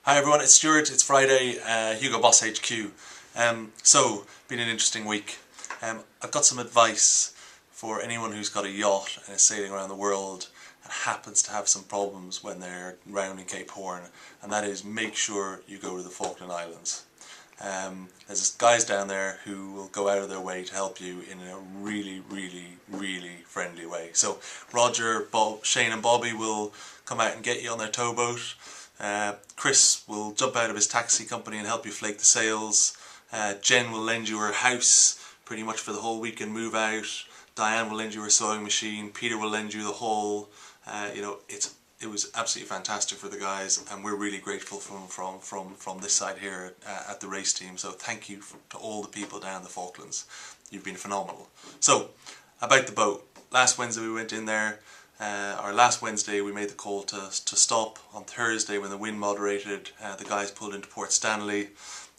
Hi everyone, it's Stewart. It's Friday, Hugo Boss HQ. Been an interesting week. I've got some advice for anyone who's got a yacht and is sailing around the world and happens to have some problems when they're rounding Cape Horn, and that is make sure you go to the Falkland Islands. There's guys down there who will go out of their way to help you in a really friendly way. So Roger, Bob, Shane and Bobby will come out and get you on their towboat. Chris will jump out of his taxi company and help you flake the sails. Jen will lend you her house pretty much for the whole week and move out. Diane will lend you her sewing machine. Peter will lend you the haul. It was absolutely fantastic for the guys, and we're really grateful from this side here at the race team. So thank you to all the people down the Falklands. You've been phenomenal. So about the boat. Last Wednesday we went in there. Last Wednesday we made the call to stop. On Thursday, when the wind moderated, the guys pulled into Port Stanley.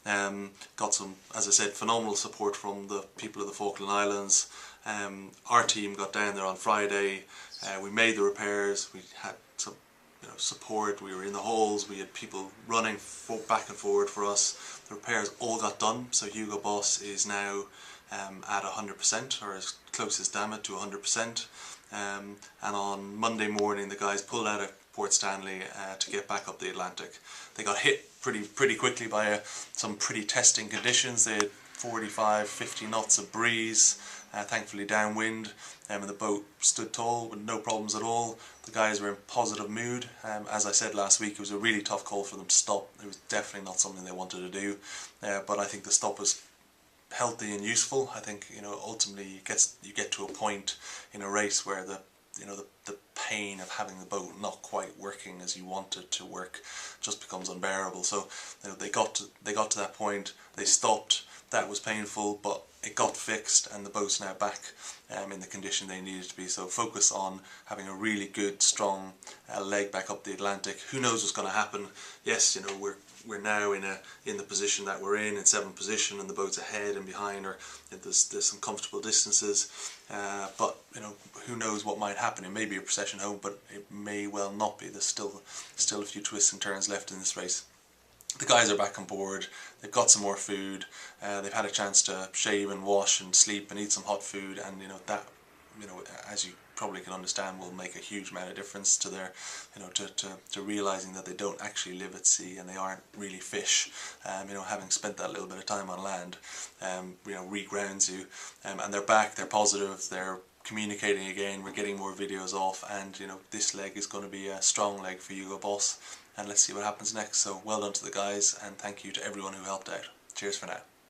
Got some, as I said, phenomenal support from the people of the Falkland Islands. Our team got down there on Friday. We made the repairs. We had some support. We were in the holes. We had people running back and forward for us. The repairs all got done. So Hugo Boss is now at 100%, or as close as damn it to 100%. And on Monday morning the guys pulled out of Port Stanley to get back up the Atlantic. They got hit pretty quickly by some pretty testing conditions. They had 45-50 knots of breeze, thankfully downwind, and the boat stood tall with no problems at all. The guys were in positive mood. As I said last week, it was a really tough call for them to stop. It was definitely not something they wanted to do, but I think the stop was healthy and useful. I think ultimately you get to a point in a race where the pain of having the boat not quite working as you want it to work just becomes unbearable. So they got to that point. They stopped. That was painful, but it got fixed, and the boat's now back in the condition they needed to be. So focus on having a really good, strong leg back up the Atlantic. Who knows what's going to happen? Yes, we're now in the position that we're in 7th position, and the boat's ahead and behind, or there's some comfortable distances. But who knows what might happen? It may be a procession home, but it may well not be. There's still a few twists and turns left in this race. The guys are back on board. They've got some more food. They've had a chance to shave and wash and sleep and eat some hot food, and that, as you probably can understand, will make a huge amount of difference to their, to realizing that they don't actually live at sea and they aren't really fish. Having spent that little bit of time on land, regrounds you. And they're back. They're positive. They're communicating again. We're getting more videos off, and this leg is going to be a strong leg for Hugo Boss, and let's see what happens next. So well done to the guys, and thank you to everyone who helped out. Cheers for now.